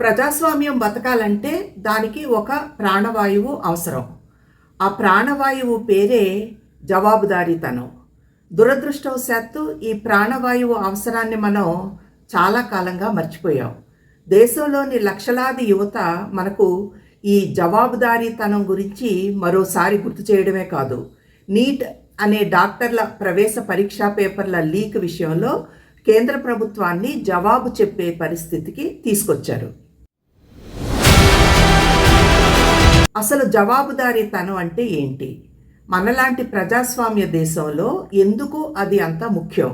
ప్రజాస్వామ్యం బతకాలంటే దానికి ఒక ప్రాణవాయువు అవసరం. ఆ ప్రాణవాయువు పేరే జవాబుదారీతనం. దురదృష్టవశాత్తు ఈ ప్రాణవాయువు అవసరాన్ని మనం చాలా కాలంగా మర్చిపోయాం. దేశంలోని లక్షలాది యువత మనకు ఈ జవాబుదారీతనం గురించి మరోసారి గుర్తు చేయడమే కాదు, నీట్ అనే డాక్టర్ల ప్రవేశ పరీక్షా పేపర్ల లీక్ విషయంలో కేంద్ర ప్రభుత్వాన్ని జవాబు చెప్పే పరిస్థితికి తీసుకొచ్చారు. అసలు జవాబుదారీతనం అంటే ఏంటి? మనలాంటి ప్రజాస్వామ్య దేశంలో ఎందుకు అది అంత ముఖ్యం?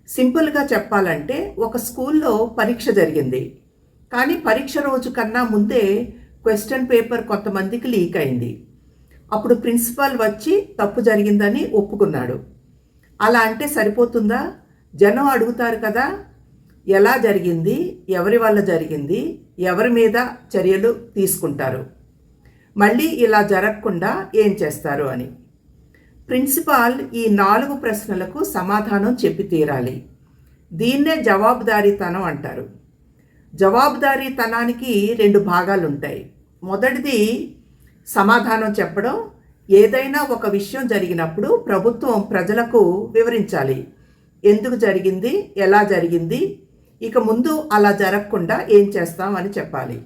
సింపుల్గా చెప్పాలంటే, ఒక స్కూల్లో పరీక్ష జరిగింది, కానీ పరీక్ష రోజు కన్నా ముందే క్వశ్చన్ పేపర్ కొంతమందికి లీక్ అయింది. అప్పుడు ప్రిన్సిపాల్ వచ్చి తప్పు జరిగిందని ఒప్పుకున్నాడు. అలా అంటే సరిపోతుందా? జనం అడుగుతారు కదా, ఎలా జరిగింది, ఎవరి వల్ల జరిగింది, ఎవరి మీద చర్యలు తీసుకుంటారు, మళ్ళీ ఇలా జరగకుండా ఏం చేస్తారు అని. ప్రిన్సిపాల్ ఈ 4 ప్రశ్నలకు సమాధానం చెప్పి తీరాలి. దీన్నే జవాబుదారీతనం అంటారు. జవాబుదారీతనానికి 2 భాగాలు ఉంటాయి. మొదటిది సమాధానం చెప్పడం. ఏదైనా ఒక విషయం జరిగినప్పుడు ప్రభుత్వం ప్రజలకు వివరించాలి. ఎందుకు జరిగింది, ఎలా జరిగింది, ఇక ముందు అలా జరగకుండా ఏం చేస్తాం అని చెప్పాలి.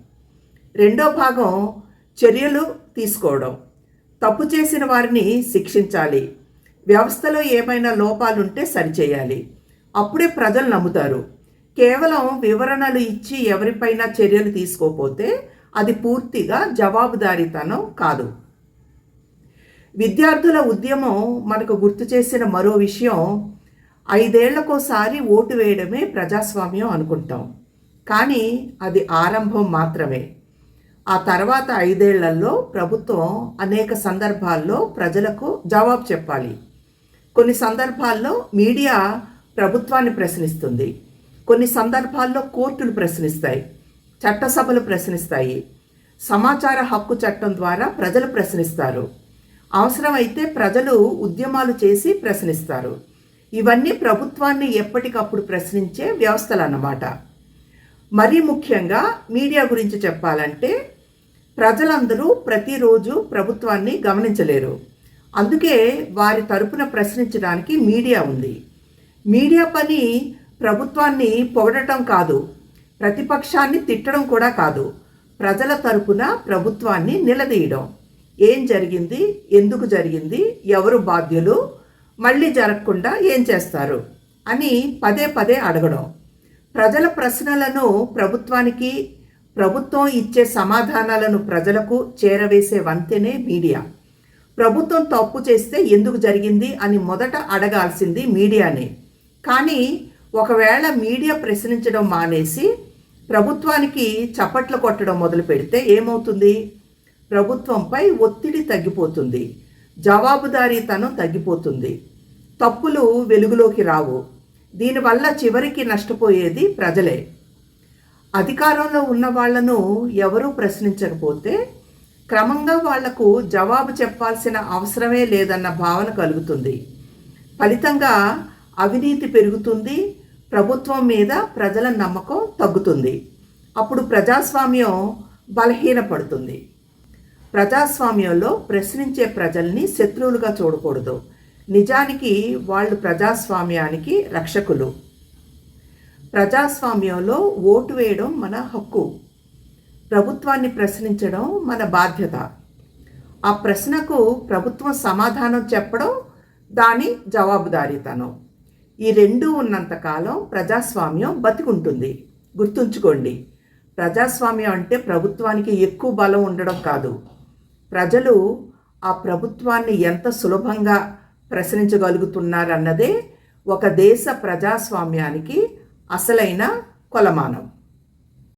రెండో భాగం చర్యలు తీసుకోవడం. తప్పు చేసిన వారిని శిక్షించాలి, వ్యవస్థలో ఏమైనా లోపాలుంటే సరిచేయాలి. అప్పుడే ప్రజలు నమ్ముతారు. కేవలం వివరణలు ఇచ్చి ఎవరిపైనా చర్యలు తీసుకోకపోతే అది పూర్తిగా జవాబుదారీతనం కాదు. విద్యార్థుల ఉద్యమం మనకు గుర్తు చేసిన మరో విషయం, 5 ఏళ్లకోసారి ఓటు వేయడమే ప్రజాస్వామ్యం అనుకుంటాం, కానీ అది ఆరంభం మాత్రమే. ఆ తర్వాత 5 ఏళ్లలో ప్రభుత్వం అనేక సందర్భాల్లో ప్రజలకు జవాబు చెప్పాలి. కొన్ని సందర్భాల్లో మీడియా ప్రభుత్వాన్ని ప్రశ్నిస్తుంది, కొన్ని సందర్భాల్లో కోర్టులు ప్రశ్నిస్తాయి, చట్టసభలు ప్రశ్నిస్తాయి, సమాచార హక్కు చట్టం ద్వారా ప్రజలు ప్రశ్నిస్తారు, అవసరమైతే ప్రజలు ఉద్యమాలు చేసి ప్రశ్నిస్తారు. ఇవన్నీ ప్రభుత్వాన్ని ఎప్పటికప్పుడు ప్రశ్నించే వ్యవస్థలు అన్నమాట. మరీ ముఖ్యంగా మీడియా గురించి చెప్పాలంటే, ప్రజలందరూ ప్రతిరోజు ప్రభుత్వాన్ని గమనించలేరు. అందుకే వారి తరపున ప్రశ్నించడానికి మీడియా ఉంది. మీడియా పని ప్రభుత్వాన్ని పొగడటం కాదు, ప్రతిపక్షాన్ని తిట్టడం కూడా కాదు, ప్రజల తరపున ప్రభుత్వాన్ని నిలదీయడం. ఏం జరిగింది, ఎందుకు జరిగింది, ఎవరు బాధ్యులు, మళ్ళీ జరగకుండా ఏం చేస్తారు అని పదే పదే అడగడం. ప్రజల ప్రశ్నలను ప్రభుత్వానికి, ప్రభుత్వం ఇచ్చే సమాధానాలను ప్రజలకు చేరవేసే వంతెనే మీడియా. ప్రభుత్వం తప్పు చేస్తే ఎందుకు జరిగింది అని మొదట అడగాల్సింది మీడియానే. కానీ ఒకవేళ మీడియా ప్రశ్నించడం మానేసి ప్రభుత్వానికి చప్పట్లు కొట్టడం మొదలు పెడితే ఏమవుతుంది? ప్రభుత్వంపై ఒత్తిడి తగ్గిపోతుంది, జవాబుదారీతనం తగ్గిపోతుంది, తప్పులు వెలుగులోకి రావు. దీనివల్ల చివరికి నష్టపోయేది ప్రజలే. అధికారంలో ఉన్న వాళ్లను ఎవరూ ప్రశ్నించకపోతే క్రమంగా వాళ్లకు జవాబు చెప్పాల్సిన అవసరమే లేదన్న భావన కలుగుతుంది. ఫలితంగా అవినీతి పెరుగుతుంది, ప్రభుత్వం మీద ప్రజల నమ్మకం తగ్గుతుంది. అప్పుడు ప్రజాస్వామ్యం బలహీనపడుతుంది. ప్రజాస్వామ్యంలో ప్రశ్నించే ప్రజల్ని శత్రువులుగా చూడకూడదు. నిజానికి వాళ్ళు ప్రజాస్వామ్యానికి రక్షకులు. ప్రజాస్వామ్యంలో ఓటు వేయడం మన హక్కు, ప్రభుత్వాన్ని ప్రశ్నించడం మన బాధ్యత. ఆ ప్రశ్నకు ప్రభుత్వం సమాధానం చెప్పడం దాని జవాబుదారీతనం. ఈ 2 ఉన్నంతకాలం ప్రజాస్వామ్యం బతికుంటుంది. గుర్తుంచుకోండి, ప్రజాస్వామ్యం అంటే ప్రభుత్వానికి ఎక్కువ బలం ఉండడం కాదు, ప్రజలు ఆ ప్రభుత్వాన్ని ఎంత సులభంగా ప్రశ్నించగలుగుతున్నారన్నదే ఒక దేశ ప్రజాస్వామ్యానికి అసలైన కొలమానం.